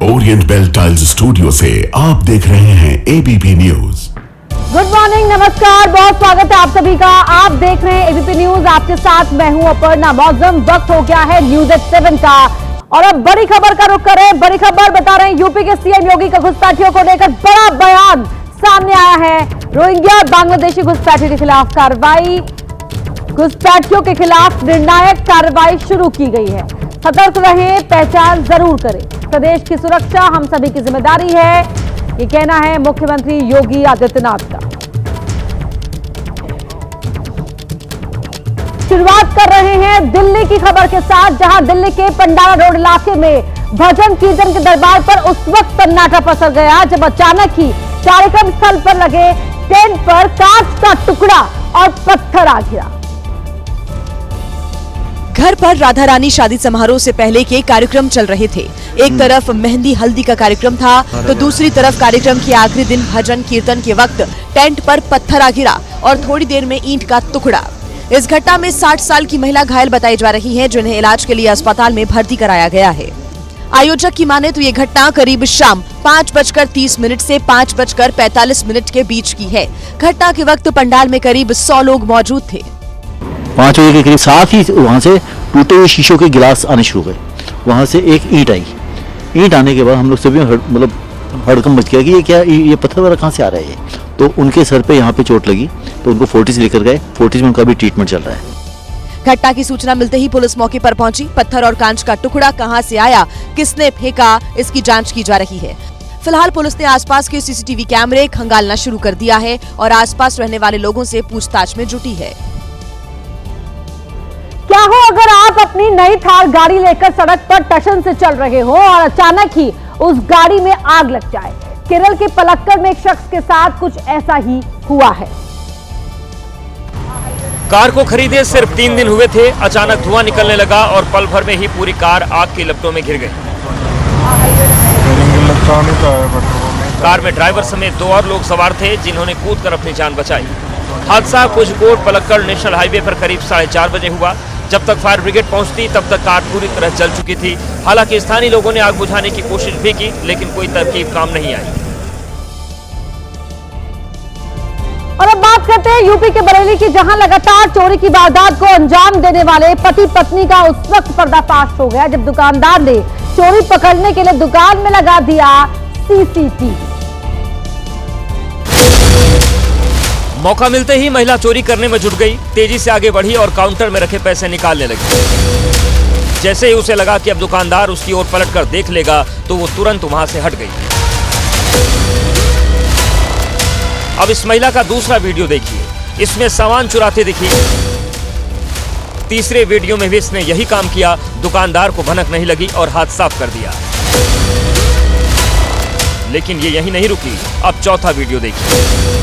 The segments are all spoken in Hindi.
ओरिएंट बेल टाइल्स स्टूडियो से आप देख रहे हैं एबीपी न्यूज। गुड मॉर्निंग, नमस्कार, बहुत स्वागत है आप सभी का। आप देख रहे हैं एबीपी न्यूज, आपके साथ मैं हूं अपर्णा। मौसम वक्त हो गया है न्यूज एट 7 का और अब बड़ी खबर का रुख करें। बड़ी खबर बता रहे हैं, यूपी के सीएम योगी का घुसपैठियों को लेकर बड़ा बयान सामने आया है। रोहिंग्या और बांग्लादेशी घुसपैठियों के खिलाफ कार्रवाई, घुसपैठियों के खिलाफ निर्णायक कार्रवाई शुरू की गई है। सतर्क रहें, पहचान जरूर करें, प्रदेश की सुरक्षा हम सभी की जिम्मेदारी है, ये कहना है मुख्यमंत्री योगी आदित्यनाथ का। शुरुआत कर रहे हैं दिल्ली की खबर के साथ, जहां दिल्ली के पंडारा रोड इलाके में भजन कीर्तन के दरबार पर उस वक्त सन्नाटा पसर गया जब अचानक ही कार्यक्रम स्थल पर लगे टेंट पर कांच का टुकड़ा और पत्थर आ गिरा। घर पर राधा रानी शादी समारोह से पहले के कार्यक्रम चल रहे थे। एक तरफ मेहंदी हल्दी का कार्यक्रम था तो दूसरी तरफ कार्यक्रम के आखिरी दिन भजन कीर्तन के वक्त टेंट पर पत्थर आ गिरा और थोड़ी देर में ईंट का टुकड़ा। इस घटना में 60 साल की महिला घायल बताई जा रही है, जिन्हें इलाज के लिए अस्पताल में भर्ती कराया गया है। आयोजक की माने तो ये घटना करीब शाम 5:30 से 5:45 के बीच की है। घटना के वक्त पंडाल में करीब 100 लोग मौजूद थे। 5 बजे के करीब साथ ही वहाँ से टूटे हुए शीशों के गिलास आने शुरू हुए। वहाँ से एक ईंट आई। ईंट आने के बाद हम लोग सभी मतलब हड़कंप मच गया कि ये क्या, ये पत्थर वगैरह कहाँ से आ रहा है। तो उनके सर पे यहाँ पे चोट लगी तो उनको फोर्टिस लेकर गए। फोर्टिस में उनका भी ट्रीटमेंट चल रहा है। घटना की सूचना मिलते ही पुलिस मौके पर पहुंची। पत्थर और कांच का टुकड़ा कहां से आया, किसने फेंका, इसकी जांच की जा रही है। फिलहाल पुलिस ने आसपास के सीसीटीवी कैमरे खंगालना शुरू कर दिया है और आसपास रहने वाले लोगों से पूछताछ में जुटी है। क्या हो अगर आप अपनी नई थार गाड़ी लेकर सड़क पर टशन से चल रहे हो और अचानक ही उस गाड़ी में आग लग जाए। केरल के पलक्कड़ में एक शख्स के साथ कुछ ऐसा ही हुआ है। कार को खरीदे सिर्फ 3 दिन हुए थे, अचानक धुआं निकलने लगा और पल भर में ही पूरी कार आग की लपटों में घिर गई। कार में ड्राइवर समेत 2 और लोग सवार थे, जिन्होंने कूदकर अपनी जान बचाई। हादसा कोझिकोड पलक्कड़ नेशनल हाईवे पर करीब 4:30 बजे हुआ। जब तक फायर ब्रिगेड पहुंचती तब तक कार पूरी तरह जल चुकी थी। हालांकि स्थानीय लोगों ने आग बुझाने की कोशिश भी की, लेकिन कोई तरकीब काम नहीं आई। और अब बात करते हैं यूपी के बरेली की, जहां लगातार चोरी की वारदात को अंजाम देने वाले पति पत्नी का उस वक्त पर्दाफाश हो गया जब दुकानदार ने चोरी पकड़ने के लिए दुकान में लगा दिया सीसीटीवी। मौका मिलते ही महिला चोरी करने में जुट गई। तेजी से आगे बढ़ी और काउंटर में रखे पैसे निकालने लगी। जैसे ही उसे लगा कि अब दुकानदार उसकी ओर पलटकर देख लेगा तो वो तुरंत वहां से हट गई। अब इस महिला का दूसरा वीडियो देखिए, इसमें सामान चुराते दिखी। तीसरे वीडियो में भी इसने यही काम किया। दुकानदार को भनक नहीं लगी और हाथ साफ कर दिया। लेकिन ये यही नहीं रुकी, अब चौथा वीडियो देखिए।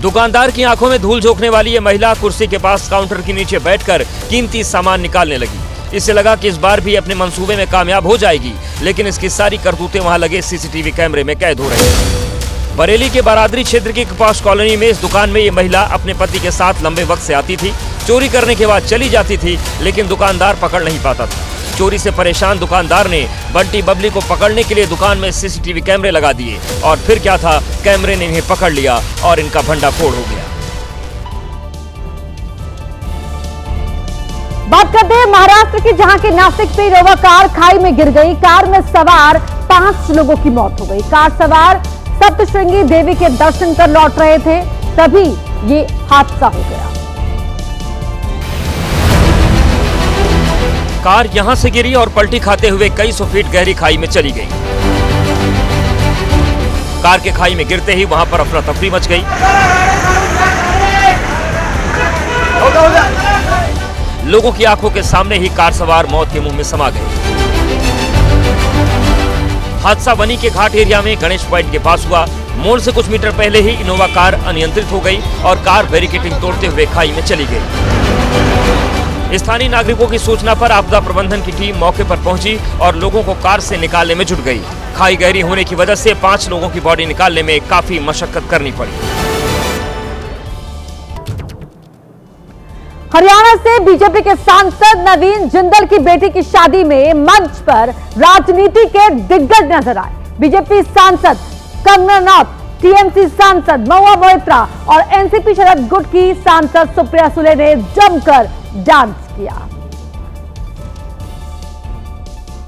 दुकानदार की आंखों में धूल झोंकने वाली ये महिला कुर्सी के पास काउंटर के नीचे बैठकर कीमती सामान निकालने लगी। इसे लगा कि इस बार भी अपने मंसूबे में कामयाब हो जाएगी, लेकिन इसकी सारी करतूतें वहां लगे सीसीटीवी कैमरे में कैद हो रही हैं। बरेली के बारादरी क्षेत्र की कपास कॉलोनी में इस दुकान में ये महिला अपने पति के साथ लंबे वक्त से आती थी। चोरी करने के बाद चली जाती थी, लेकिन दुकानदार पकड़ नहीं पाता था। चोरी से परेशान दुकानदार ने बंटी बबली को पकड़ने के लिए दुकान में सीसीटीवी कैमरे लगा दिए और फिर क्या था, कैमरे ने इन्हें पकड़ लिया और इनका भंडाफोड़ हो गया। बात करते हैं महाराष्ट्र की, जहां के नासिक से इनोवा कार खाई में गिर गई। कार में सवार 5 लोगों की मौत हो गई। कार सवार सप्तशृंगी देवी के दर्शन कर लौट रहे थे, तभी ये हादसा हो गया। कार यहां से गिरी और पलटी खाते हुए कई 100 फीट गहरी खाई में चली गई। कार के खाई में गिरते ही वहां पर अफरा तफरी मच गई। लोगों की आंखों के सामने ही कार सवार मौत के मुंह में समा गए। हादसा बनी के घाट एरिया में गणेश पॉइंट के पास हुआ। मोड़ से कुछ मीटर पहले ही इनोवा कार अनियंत्रित हो गई और कार बैरिकेडिंग तोड़ते हुए खाई में चली गई। स्थानीय नागरिकों की सूचना पर आपदा प्रबंधन की टीम मौके पर पहुंची और लोगों को कार से निकालने में जुट गई। खाई गहरी होने की वजह से 5 लोगों की बॉडी निकालने में काफी मशक्कत करनी पड़ी। हरियाणा राजस्थान से बीजेपी के सांसद नवीन जिंदल की बेटी की शादी में मंच पर राजनीति के दिग्गज नजर आए। बीजेपी सांसद कंगना रनौत, टीएमसी सांसद महुआ मोइत्रा और एनसीपी शरद गुट की सांसद सुप्रिया सुले ने जमकर डांस किया।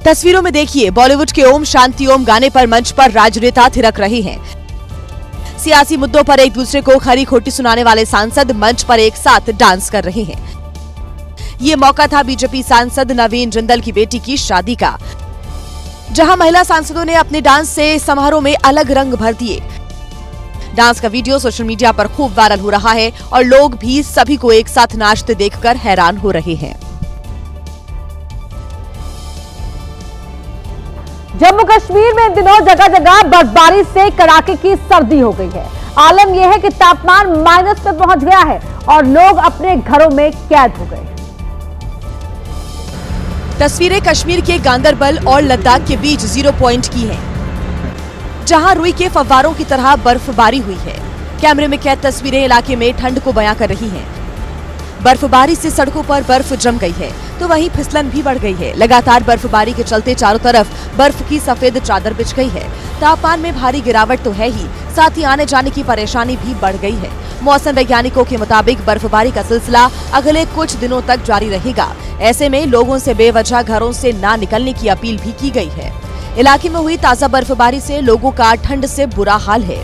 तस्वीरों में देखिए, बॉलीवुड के ओम शांति ओम गाने पर मंच पर राजनेता थिरक रहे हैं। सियासी मुद्दों पर एक दूसरे को खरी खोटी सुनाने वाले सांसद मंच पर एक साथ डांस कर रहे हैं। ये मौका था बीजेपी सांसद नवीन जिंदल की बेटी की शादी का, जहां महिला सांसदों ने अपने डांस से समारोह में अलग रंग भर दिए। डांस का वीडियो सोशल मीडिया पर खूब वायरल हो रहा है और लोग भी सभी को एक साथ नाचते देखकर हैरान हो रहे हैं। जम्मू कश्मीर में इन दिनों जगह जगह बर्फबारी से कड़ाके की सर्दी हो गई है। आलम यह है कि तापमान माइनस पे पहुंच गया है और लोग अपने घरों में कैद हो गए। तस्वीरें कश्मीर के गांदरबल और लद्दाख के बीच 0 पॉइंट की हैं, जहां रुई के फव्वारों की तरह बर्फबारी हुई है। कैमरे में कैद तस्वीरें इलाके में ठंड को बयां कर रही हैं। बर्फबारी से सड़कों पर बर्फ जम गई है तो वहीं फिसलन भी बढ़ गई है। लगातार बर्फबारी के चलते चारों तरफ बर्फ की सफेद चादर बिछ गई है। तापमान में भारी गिरावट तो है ही, साथ ही आने जाने की परेशानी भी बढ़ गई है। मौसम वैज्ञानिकों के मुताबिक बर्फबारी का सिलसिला अगले कुछ दिनों तक जारी रहेगा। ऐसे में लोगों से बेवजह घरों से ना निकलने की अपील भी की गई है। इलाके में हुई ताजा बर्फबारी से लोगों का ठंड से बुरा हाल है।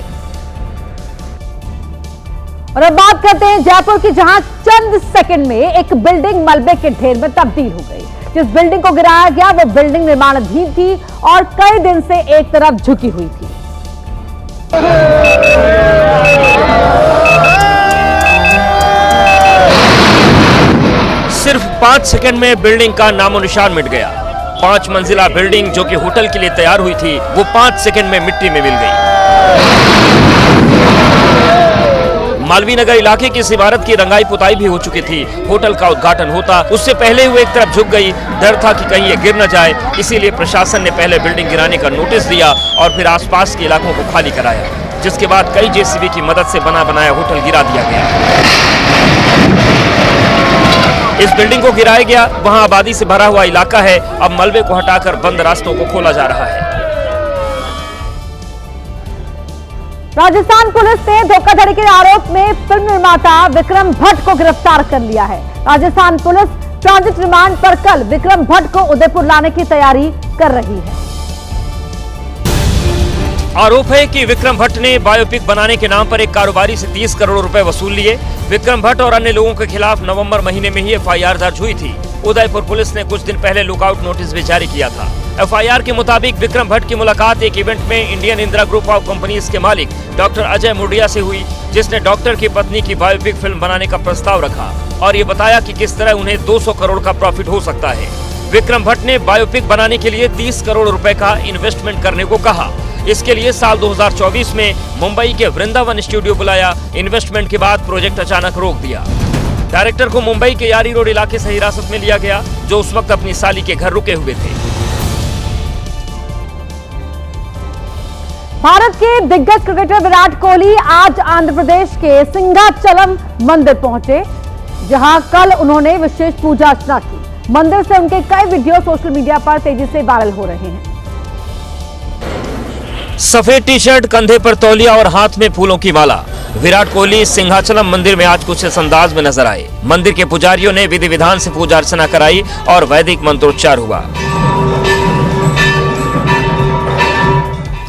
और अब बात करते हैं जयपुर की, जहां चंद सेकंड में एक बिल्डिंग मलबे के ढेर में तब्दील हो गई। जिस बिल्डिंग को गिराया गया वो बिल्डिंग निर्माणाधीन थी और कई दिन से एक तरफ झुकी हुई थी। सिर्फ 5 सेकंड में बिल्डिंग का नामो निशान मिट गया। 5 मंजिला बिल्डिंग जो कि होटल के लिए तैयार हुई थी, वो 5 सेकंड में मिट्टी में मिल गई। मालवीय नगर इलाके की इस इमारत की रंगाई पुताई भी हो चुकी थी। होटल का उद्घाटन होता उससे पहले वो एक तरफ झुक गई। डर था कि कहीं ये गिर न जाए, इसीलिए प्रशासन ने पहले बिल्डिंग गिराने का नोटिस दिया और फिर आसपास के इलाकों को खाली कराया, जिसके बाद कई जेसीबी की मदद से बना बनाया होटल गिरा दिया गया। इस बिल्डिंग को गिराया गया, वहां आबादी से भरा हुआ इलाका है। अब मलबे को हटाकर बंद रास्तों को खोला जा रहा है। राजस्थान पुलिस ने धोखाधड़ी के आरोप में फिल्म निर्माता विक्रम भट्ट को गिरफ्तार कर लिया है। राजस्थान पुलिस ट्रांजिट रिमांड पर कल विक्रम भट्ट को उदयपुर लाने की तैयारी कर रही है। आरोप है कि विक्रम भट्ट ने बायोपिक बनाने के नाम पर एक कारोबारी से 30 करोड़ रुपए वसूल लिए। विक्रम भट्ट और अन्य लोगों के खिलाफ नवंबर महीने में ही एफआईआर दर्ज हुई थी। उदयपुर पुलिस ने कुछ दिन पहले लुकआउट नोटिस भी जारी किया था। एफआईआर के मुताबिक विक्रम भट्ट की मुलाकात एक इवेंट में Indian Indira group of companies के मालिक डॉक्टर अजय मुर्डिया से हुई, जिसने डॉक्टर की पत्नी की बायोपिक फिल्म बनाने का प्रस्ताव रखा और ये बताया कि किस तरह उन्हें 200 करोड़ का प्रॉफिट हो सकता है। विक्रम भट्ट ने बायोपिक बनाने के लिए 30 करोड़ रुपए का इन्वेस्टमेंट करने को कहा। इसके लिए साल 2024 में मुंबई के वृंदावन स्टूडियो बुलाया। इन्वेस्टमेंट के बाद प्रोजेक्ट अचानक रोक दिया। डायरेक्टर को मुंबई के यारी रोड इलाके से हिरासत में लिया गया, जो उस वक्त अपनी साली के घर रुके हुए थे। भारत के दिग्गज क्रिकेटर विराट कोहली आज आंध्र प्रदेश के सिंहाचलम मंदिर पहुंचे, जहां कल उन्होंने विशेष पूजा अर्चना की। मंदिर से उनके कई वीडियो सोशल मीडिया पर तेजी से वायरल हो रहे हैं। सफेद टी शर्ट, कंधे पर तौलिया और हाथ में फूलों की माला, विराट कोहली सिंहाचलम मंदिर में आज कुछ इस अंदाज में नजर आए। मंदिर के पुजारियों ने विधि विधान से पूजा अर्चना कराई और वैदिक मंत्रोच्चार हुआ।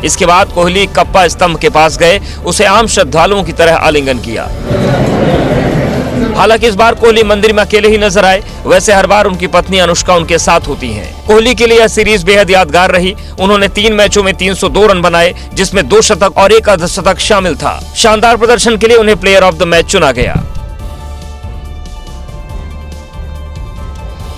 इसके बाद कोहली कप्पा स्तंभ के पास गए, उसे आम श्रद्धालुओं की तरह आलिंगन किया। हालांकि इस बार कोहली मंदिर में अकेले ही नजर आए। वैसे हर बार उनकी पत्नी अनुष्का उनके साथ होती हैं। कोहली के लिए यह सीरीज बेहद यादगार रही। उन्होंने 3 मैचों में 302 रन बनाए, जिसमें 2 शतक और 1 अर्धशतक शामिल था। शानदार प्रदर्शन के लिए उन्हें प्लेयर ऑफ द मैच चुना गया।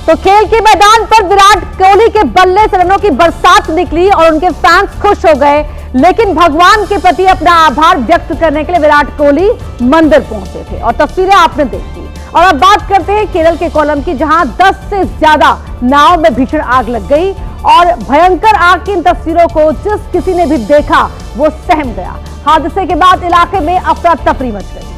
तो खेल के मैदान पर विराट कोहली के बल्ले से रनों की बरसात निकली और उनके फैंस खुश हो गए, लेकिन भगवान के प्रति अपना आभार व्यक्त करने के लिए विराट कोहली मंदिर पहुंचे थे और तस्वीरें आपने देखी। और अब बात करते हैं केरल के कोलम की, जहां 10 से ज्यादा नाव में भीषण आग लग गई और भयंकर आग की इन तस्वीरों को जिस किसी ने भी देखा वो सहम गया। हादसे के बाद इलाके में अफरा तफरी मच गई।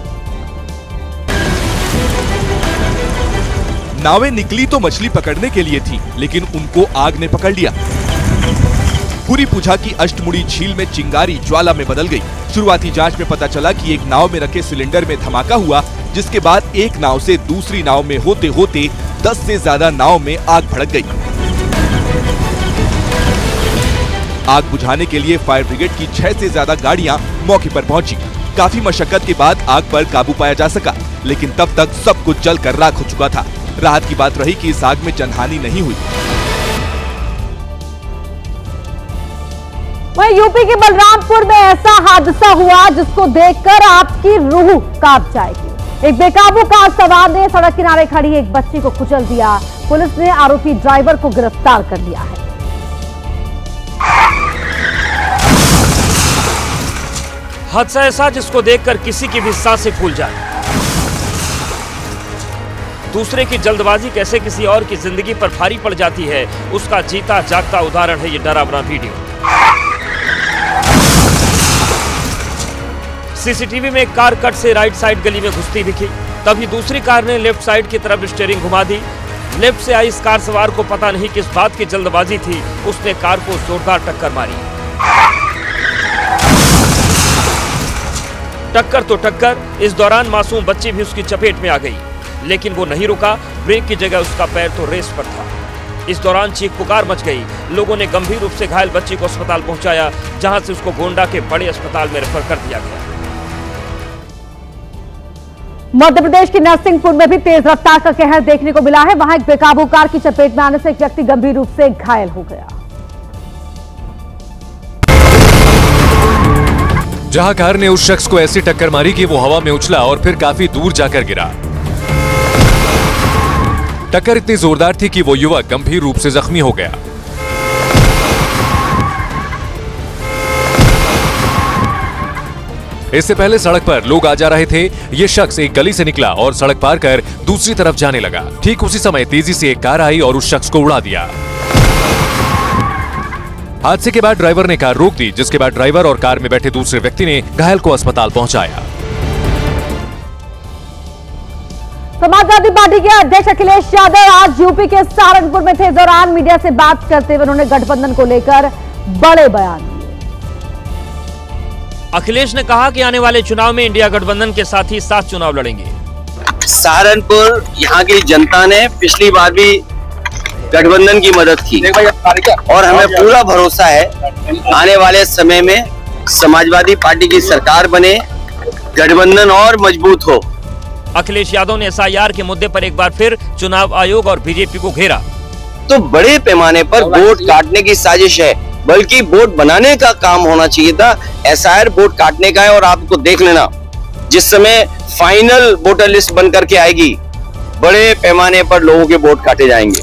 नावें निकली तो मछली पकड़ने के लिए थी, लेकिन उनको आग ने पकड़ लिया। पूरी पूछा की अष्टमुड़ी झील में चिंगारी ज्वाला में बदल गई। शुरुआती जांच में पता चला कि एक नाव में रखे सिलेंडर में धमाका हुआ, जिसके बाद एक नाव से दूसरी नाव में होते होते 10 से ज्यादा नाव में आग भड़क गई। आग बुझाने के लिए फायर ब्रिगेड की 6 से ज्यादा गाड़ियां मौके पर पहुंची। काफी मशक्कत के बाद आग पर काबू पाया जा सका, लेकिन तब तक सब कुछ जलकर राख हो चुका था। राहत की बात रही कि इस आग में जनहानि नहीं हुई। वहीं यूपी के बलरामपुर में ऐसा हादसा हुआ जिसको देखकर आपकी रूह कांप जाएगी। एक बेकाबू कार सवार ने सड़क किनारे खड़ी एक बच्ची को कुचल दिया। पुलिस ने आरोपी ड्राइवर को गिरफ्तार कर लिया है। हादसा ऐसा जिसको देखकर किसी की भी सांसें फूल जाए। दूसरे की जल्दबाजी कैसे किसी और की जिंदगी पर भारी पड़ जाती है, उसका जीता जागता उदाहरण है ये डरावना वीडियो। सीसीटीवी में एक कार कट से राइट साइड गली में घुसती दिखी, तभी दूसरी कार ने लेफ्ट साइड की तरफ स्टीयरिंग घुमा दी। लेफ्ट से आई इस कार सवार को पता नहीं किस बात की जल्दबाजी थी, उसने कार को जोरदार टक्कर मारी। टक्कर तो टक्कर, इस दौरान मासूम बच्ची भी उसकी चपेट में आ गई, लेकिन वो नहीं रुका। ब्रेक की जगह उसका पैर तो रेस पर था। इस दौरान चीख पुकार मच गई। लोगों ने गंभीर रूप से घायल बच्ची को अस्पताल पहुंचाया, जहां से उसको गोंडा के बड़े अस्पताल में रेफर कर दिया गया। मध्य प्रदेश के नरसिंहपुर में भी तेज रफ्तार का कहर देखने को मिला है। वहां एक बेकाबू कार की चपेट में आने से एक व्यक्ति गंभीर रूप से घायल हो गया। जहां कार ने उस शख्स को ऐसी टक्कर मारी कि वो हवा में उछला और फिर काफी दूर जाकर गिरा। टक्कर इतनी जोरदार थी कि वो युवक गंभीर रूप से जख्मी हो गया। इससे पहले सड़क पर लोग आ जा रहे थे। ये शख्स एक गली से निकला और सड़क पार कर दूसरी तरफ जाने लगा। ठीक उसी समय तेजी से एक कार आई और उस शख्स को उड़ा दिया। हादसे के बाद ड्राइवर ने कार रोक दी, जिसके बाद ड्राइवर और कार में बैठे दूसरे व्यक्ति ने घायल को अस्पताल पहुंचाया। समाजवादी पार्टी के अध्यक्ष अखिलेश यादव आज यूपी के सहारनपुर में थे। दौरान मीडिया से बात करते हुए उन्होंने गठबंधन को लेकर बड़े बयान दिए। अखिलेश ने कहा कि आने वाले चुनाव में इंडिया गठबंधन के साथ ही 7 चुनाव लड़ेंगे। सहारनपुर यहाँ की जनता ने पिछली बार भी गठबंधन की मदद की और हमें पूरा भरोसा है आने वाले समय में समाजवादी पार्टी की सरकार बने, गठबंधन और मजबूत हो। अखिलेश यादव ने SIR के मुद्दे पर एक बार फिर चुनाव आयोग और बीजेपी को घेरा। तो बड़े पैमाने पर वोट काटने की साजिश है, बल्कि वोट बनाने का काम होना चाहिए था। SIR वोट काटने का है और आपको देख लेना, जिस समय फाइनल वोटर लिस्ट बन करके आएगी, बड़े पैमाने पर लोगों के वोट काटे जाएंगे।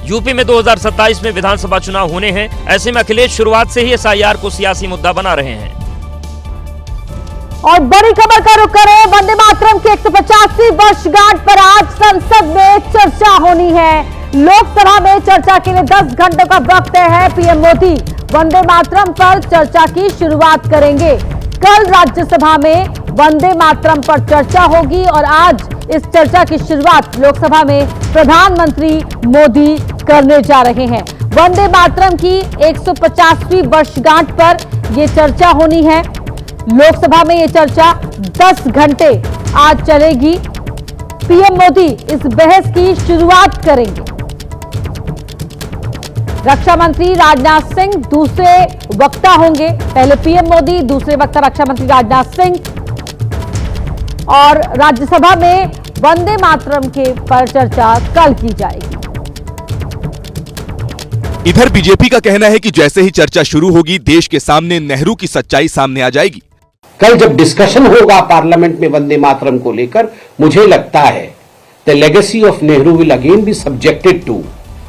यूपी में 2027 में विधानसभा चुनाव होने हैं। ऐसे में अखिलेश शुरुआत से ही SIR को सियासी मुद्दा बना रहे हैं। और बड़ी खबर का रुख करें, वंदे मातरम की 185वीं वर्षगांठ पर आज संसद में चर्चा होनी है। लोकसभा में चर्चा के लिए 10 घंटों का वक्त है। पीएम मोदी वंदे मातरम पर चर्चा की शुरुआत करेंगे। कल राज्यसभा में वंदे मातरम पर चर्चा होगी और आज इस चर्चा की शुरुआत लोकसभा में प्रधानमंत्री मोदी करने जा रहे हैं। वंदे मातरम की 150वीं वर्षगांठ पर यह चर्चा होनी है। लोकसभा में यह चर्चा 10 घंटे आज चलेगी। पीएम मोदी इस बहस की शुरुआत करेंगे। रक्षा मंत्री राजनाथ सिंह दूसरे वक्ता होंगे। पहले पीएम मोदी, दूसरे वक्ता रक्षा मंत्री राजनाथ सिंह। और राज्यसभा में वंदे मातरम के पर चर्चा कल की जाएगी। इधर बीजेपी का कहना है कि जैसे ही चर्चा शुरू होगी, देश के सामने नेहरू की सच्चाई सामने आ जाएगी। कल जब डिस्कशन होगा पार्लियामेंट में वंदे मातरम को लेकर, मुझे लगता है the legacy of Nehru will again be subjected to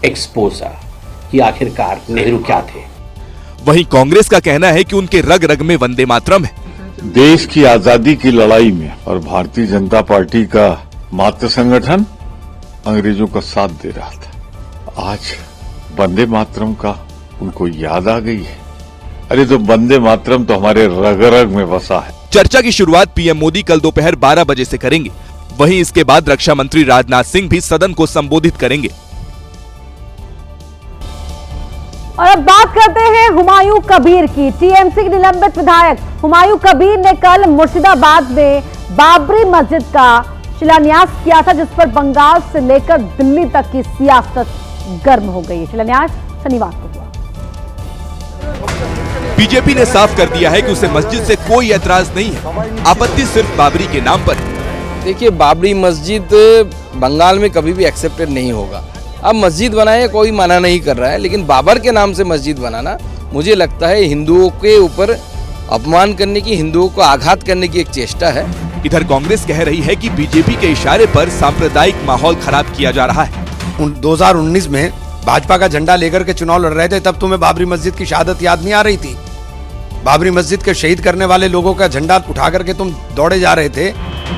exposure कि आखिरकार नेहरू क्या थे। वहीं कांग्रेस का कहना है कि उनके रग रग में वंदे मातरम है। देश की आजादी की लड़ाई में और भारतीय जनता पार्टी का मातृ संगठन अंग्रेजों का साथ दे रहा था। आज वंदे मातरम का उनको याद आ गई है। अरे तो वंदे मातरम तो हमारे रग रग में बसा है। चर्चा की शुरुआत पीएम मोदी कल दोपहर 12 बजे से करेंगे। वहीं इसके बाद रक्षा मंत्री राजनाथ सिंह भी सदन को संबोधित करेंगे। और अब बात करते हैं हुमायूं कबीर की। टीएमसी के निलंबित विधायक हुमायूं कबीर ने कल मुर्शिदाबाद में बाबरी मस्जिद का शिलान्यास किया था, जिस पर बंगाल से लेकर दिल्ली तक की सियासत गर्म हो गई। शिलान्यास शनिवार को हुआ। बीजेपी ने साफ कर दिया है कि उसे मस्जिद से कोई ऐतराज नहीं है, आपत्ति सिर्फ बाबरी के नाम पर। देखिए, बाबरी मस्जिद बंगाल में कभी भी एक्सेप्टेड नहीं होगा। अब मस्जिद बनाए कोई मना नहीं कर रहा है, लेकिन बाबर के नाम से मस्जिद बनाना मुझे लगता है हिंदुओं के ऊपर अपमान करने की, हिंदुओं को आघात करने की एक चेष्टा है। इधर कांग्रेस कह रही है कि बीजेपी के इशारे पर सांप्रदायिक माहौल खराब किया जा रहा है। 2019 में भाजपा का झंडा लेकर के चुनाव लड़ रहे थे, तब तुम्हें बाबरी मस्जिद की शहादत याद नहीं आ रही थी? बाबरी मस्जिद के शहीद करने वाले लोगों का झंडा उठा करके तुम दौड़े जा रहे थे।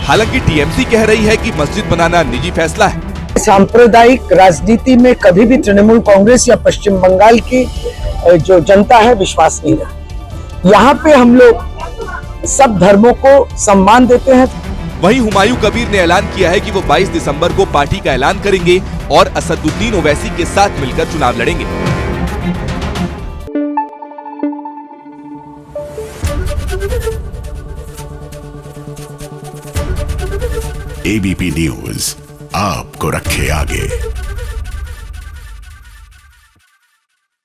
हालांकि टीएमसी कह रही है कि मस्जिद बनाना निजी फैसला है। सांप्रदायिक राजनीति में कभी भी तृणमूल कांग्रेस या पश्चिम बंगाल की जो जनता है विश्वास नहीं रहा। यहाँ पे हम लोग सब धर्मों को सम्मान देते हैं। वहीं हुमायूं कबीर ने ऐलान किया है कि वो 22 दिसंबर को पार्टी का ऐलान करेंगे और असदुद्दीन ओवैसी के साथ मिलकर चुनाव लड़ेंगे। एबीपी न्यूज आपको रखे आगे।